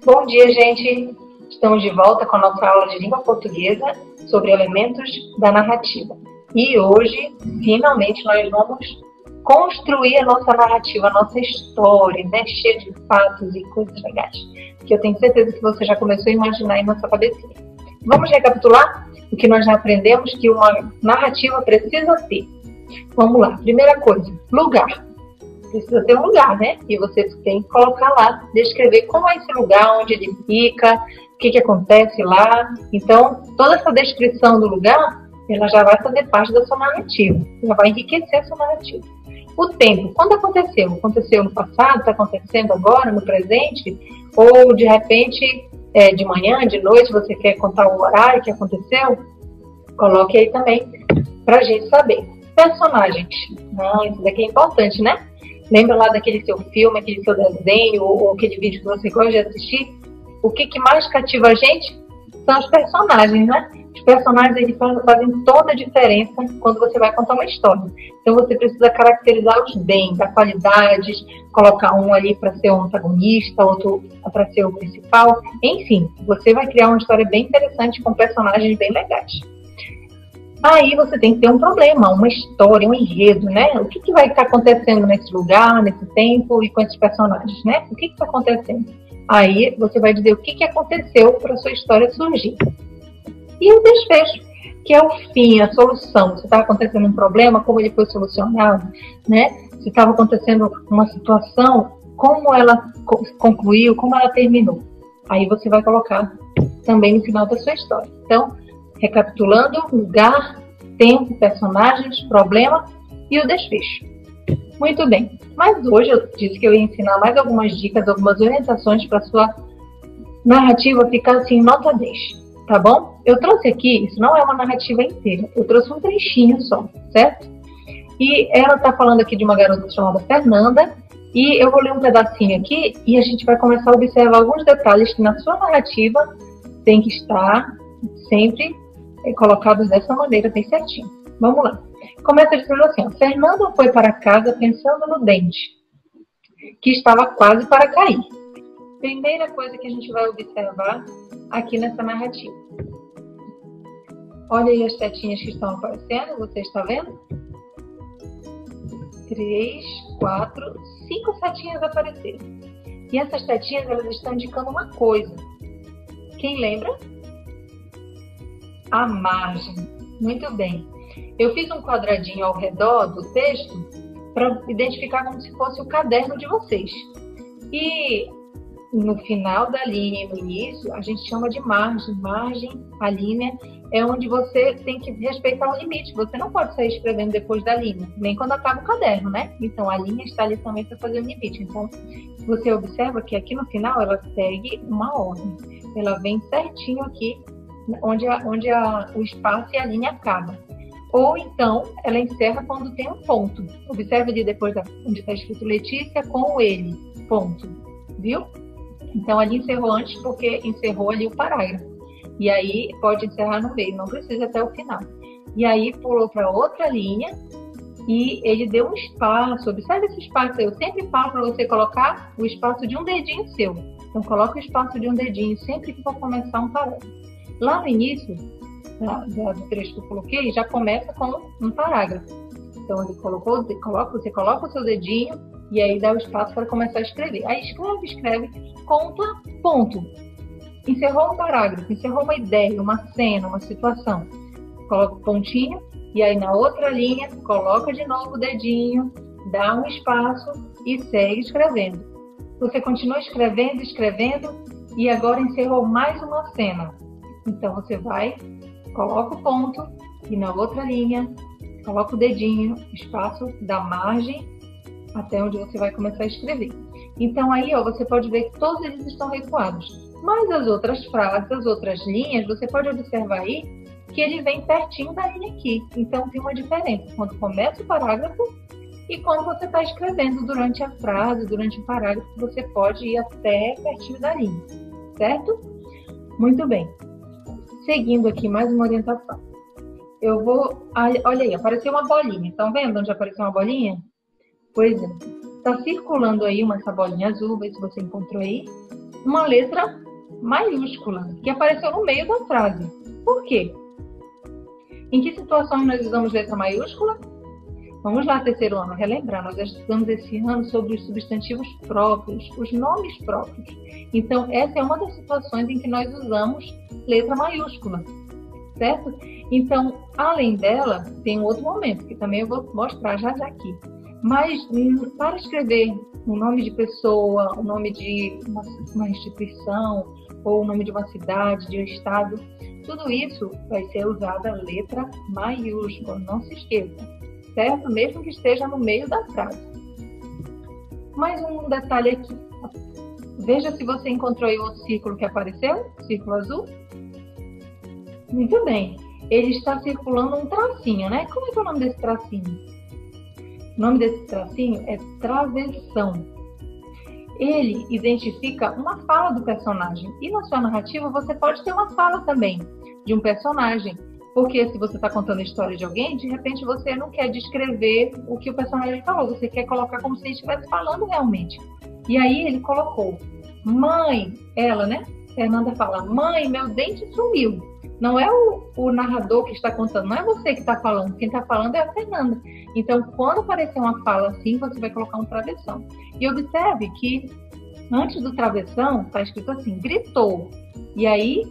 Bom dia, gente! Estamos de volta com a nossa aula de língua portuguesa sobre elementos da narrativa. E hoje, finalmente, nós vamos construir a nossa narrativa, a nossa história, né? Cheia de fatos e coisas legais, que eu tenho certeza que você já começou a imaginar em nossa cabecinha. Vamos recapitular o que nós já aprendemos que uma narrativa precisa ter. Vamos lá. Primeira coisa, lugar. Precisa ter um lugar, né? E você tem que colocar lá, descrever como é esse lugar, onde ele fica, o que acontece lá. Então, toda essa descrição do lugar, ela já vai fazer parte da sua narrativa. Já vai enriquecer a sua narrativa. O tempo. Quando aconteceu? Aconteceu no passado? Está acontecendo agora, no presente? Ou, de repente, de manhã, de noite, você quer contar o horário que aconteceu? Coloque aí também para a gente saber. Personagens. Isso daqui é importante, né? Lembra lá daquele seu filme, aquele seu desenho ou aquele vídeo que você gosta de assistir? O que mais cativa a gente são os personagens, né? Os personagens eles fazem toda a diferença quando você vai contar uma história. Então você precisa caracterizá-los bem, dar qualidades, colocar um ali para ser o antagonista, outro para ser o principal. Enfim, você vai criar uma história bem interessante com personagens bem legais. Aí você tem que ter um problema, uma história, um enredo, né? O que vai estar acontecendo nesse lugar, nesse tempo e com esses personagens, né? O que está acontecendo? Aí você vai dizer o que aconteceu para a sua história surgir. E o desfecho, que é o fim, a solução. Se estava acontecendo um problema, como ele foi solucionado, né? Se estava acontecendo uma situação, como ela concluiu, como ela terminou. Aí você vai colocar também no final da sua história. Então, recapitulando, lugar, tempo, personagens, problema e o desfecho. Muito bem, mas hoje eu disse que eu ia ensinar mais algumas dicas, algumas orientações para a sua narrativa ficar assim, nota 10, tá bom? Eu trouxe aqui, isso não é uma narrativa inteira, eu trouxe um trechinho só, certo? E ela está falando aqui de uma garota chamada Fernanda, e eu vou ler um pedacinho aqui e a gente vai começar a observar alguns detalhes que na sua narrativa tem que estar sempre colocados dessa maneira, bem certinho. Vamos lá. Começa dizendo assim, Fernanda foi para casa pensando no dente, que estava quase para cair. Primeira coisa que a gente vai observar aqui nessa narrativa. Olha aí as setinhas que estão aparecendo, você está vendo? 3, 4, 5 setinhas apareceram. E essas setinhas, elas estão indicando uma coisa. Quem lembra? A margem. Muito bem. Eu fiz um quadradinho ao redor do texto para identificar como se fosse o caderno de vocês. E no final da linha e no início, a gente chama de margem. Margem, a linha, é onde você tem que respeitar o limite. Você não pode sair escrevendo depois da linha, nem quando acaba o caderno, né? Então, a linha está ali também para fazer o limite. Então, você observa que aqui no final ela segue uma ordem. Ela vem certinho aqui, onde o espaço e a linha acabam. Ou então, ela encerra quando tem um ponto. Observe ali depois onde está escrito Letícia com o ele, ponto. Viu? Então, ali encerrou antes porque encerrou ali o parágrafo. E aí, pode encerrar no meio, não precisa até o final. E aí, pulou para outra linha e ele deu um espaço. Observe esse espaço. Eu sempre falo para você colocar o espaço de um dedinho seu. Então, coloque o espaço de um dedinho sempre que for começar um parágrafo. Lá no início do trecho que eu coloquei, já começa com um parágrafo. Então, você coloca o seu dedinho e aí dá o espaço para começar a escrever. Aí escreve, conta, ponto. Encerrou um parágrafo, encerrou uma ideia, uma cena, uma situação. Coloca o pontinho e aí na outra linha, coloca de novo o dedinho, dá um espaço e segue escrevendo. Você continua escrevendo e agora encerrou mais uma cena. Então, você coloca o ponto e na outra linha, coloca o dedinho, espaço da margem até onde você vai começar a escrever. Então, aí você pode ver que todos eles estão recuados. Mas as outras frases, as outras linhas, você pode observar aí que ele vem pertinho da linha aqui. Então, tem uma diferença quando começa o parágrafo e quando você está escrevendo durante a frase, durante o parágrafo, você pode ir até pertinho da linha. Certo? Muito bem. Seguindo aqui mais uma orientação. Eu vou... Olha aí, apareceu uma bolinha. Estão vendo onde apareceu uma bolinha? Pois é. Está circulando aí essa bolinha azul. Vê se você encontrou aí. uma letra maiúscula, que apareceu no meio da frase. Por quê? Em que situações nós usamos letra maiúscula? Vamos lá, terceiro ano, relembrar. Nós já estudamos esse ano sobre os substantivos próprios, os nomes próprios. Então, essa é uma das situações em que nós usamos letra maiúscula, certo? Então, além dela, tem um outro momento, que também eu vou mostrar já aqui. Mas, para escrever o nome de pessoa, o nome de uma instituição, ou o nome de uma cidade, de um estado, tudo isso vai ser usada a letra maiúscula, não se esqueça, certo? Mesmo que esteja no meio da frase. Mais um detalhe aqui. Veja se você encontrou aí o círculo que apareceu, círculo azul. Muito bem. Ele está circulando um tracinho, né? Como é que é o nome desse tracinho? O nome desse tracinho é travessão. Ele identifica uma fala do personagem. E na sua narrativa você pode ter uma fala também de um personagem. Porque se você está contando a história de alguém, de repente você não quer descrever o que o personagem falou. Você quer colocar como se ele estivesse falando realmente. E aí ele colocou, mãe, ela, né? Fernanda fala, mãe, meu dente sumiu. Não é o narrador que está contando, não é você que está falando. Quem está falando é a Fernanda. Então, quando aparecer uma fala assim, você vai colocar um travessão. E observe que antes do travessão está escrito assim, gritou. E aí,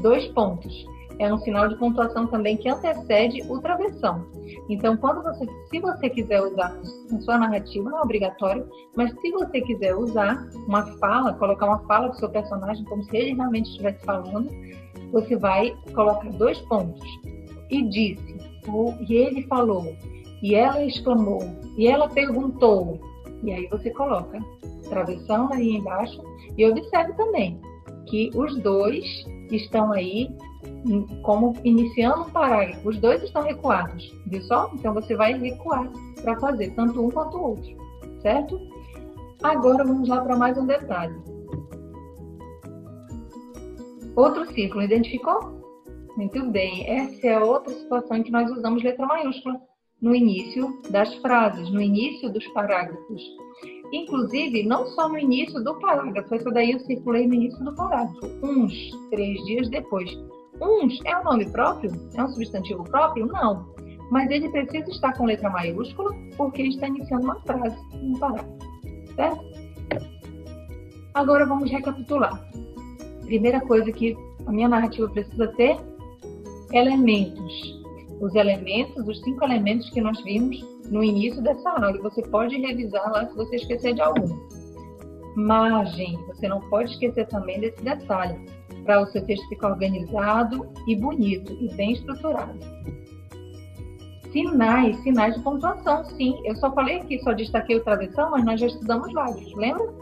2 pontos. É um sinal de pontuação também que antecede o travessão. Então, se você quiser usar na sua narrativa, não é obrigatório, mas se você quiser usar uma fala, colocar uma fala do seu personagem como se ele realmente estivesse falando, você vai colocar 2 pontos. E disse, e ele falou, e ela exclamou, e ela perguntou. E aí você coloca travessão aí embaixo. E observe também que os 2 estão aí como iniciando um parágrafo. Os 2 estão recuados, viu só? Então você vai recuar para fazer tanto um quanto o outro, certo? Agora vamos lá para mais um detalhe. Outro círculo, identificou? Muito bem, essa é outra situação em que nós usamos letra maiúscula no início das frases, no início dos parágrafos. Inclusive, não só no início do parágrafo, essa daí eu circulei no início do parágrafo, uns 3 dias depois. Uns é um nome próprio? É um substantivo próprio? Não. Mas ele precisa estar com letra maiúscula porque está iniciando uma frase, um parágrafo, certo? Agora vamos recapitular. Primeira coisa que a minha narrativa precisa ter, elementos. Os elementos, os 5 elementos que nós vimos no início dessa aula. Você pode revisar lá se você esquecer de algum. Margem, você não pode esquecer também desse detalhe, para o seu texto ficar organizado e bonito e bem estruturado. Sinais de pontuação, sim. Eu só falei aqui, só destaquei o travessão, mas nós já estudamos vários, lembra?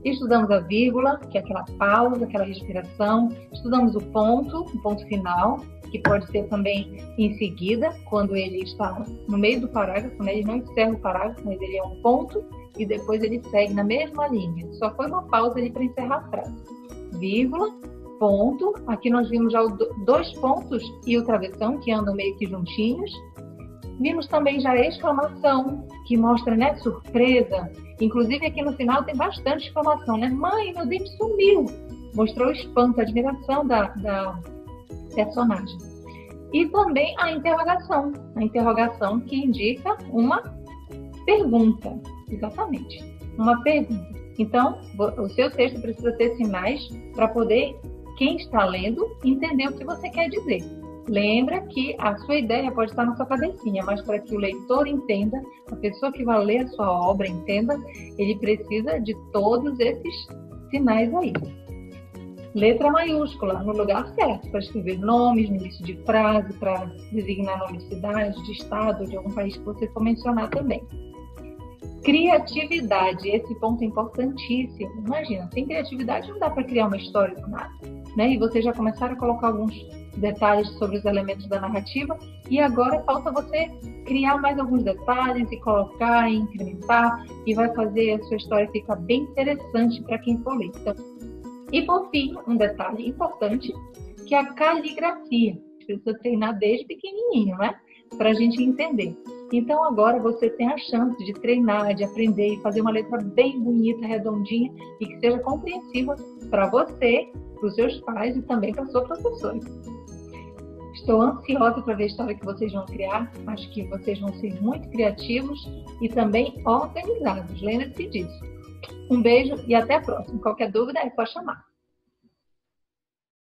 Estudamos a vírgula, que é aquela pausa, aquela respiração. Estudamos o ponto final, que pode ser também em seguida, quando ele está no meio do parágrafo, né? Ele não encerra o parágrafo, mas ele é um ponto e depois ele segue na mesma linha. Só foi uma pausa ali para encerrar a frase. Vírgula, ponto. Aqui nós vimos já 2 pontos e o travessão, que andam meio que juntinhos. Vimos também já a exclamação, que mostra, né, surpresa. Inclusive aqui no final tem bastante exclamação, né? Mãe, meu dente sumiu! Mostrou o espanto, a admiração da personagem. E também a interrogação que indica uma pergunta, exatamente, uma pergunta. Então, o seu texto precisa ter sinais para poder, quem está lendo, entender o que você quer dizer. Lembra que a sua ideia pode estar na sua cabecinha, mas para que o leitor entenda, a pessoa que vai ler a sua obra entenda, ele precisa de todos esses sinais aí. Letra maiúscula, no lugar certo, para escrever nomes no início de frase, para designar nome de cidade, de estado, de algum país que você for mencionar também. Criatividade, esse ponto é importantíssimo. Imagina, sem criatividade não dá para criar uma história do nada, né? E vocês já começaram a colocar alguns detalhes sobre os elementos da narrativa e agora falta você criar mais alguns detalhes e colocar, e incrementar, e vai fazer a sua história ficar bem interessante para quem for ler. Então, e por fim, um detalhe importante, que é a caligrafia. A gente precisa treinar desde pequenininho, né? Para a gente entender. Então agora você tem a chance de treinar, de aprender e fazer uma letra bem bonita, redondinha e que seja compreensiva para você, para os seus pais e também para a sua professora. Estou ansiosa para ver a história que vocês vão criar. Acho que vocês vão ser muito criativos e também organizados. Lembre-se disso. Um beijo e até a próxima. Qualquer dúvida é só chamar.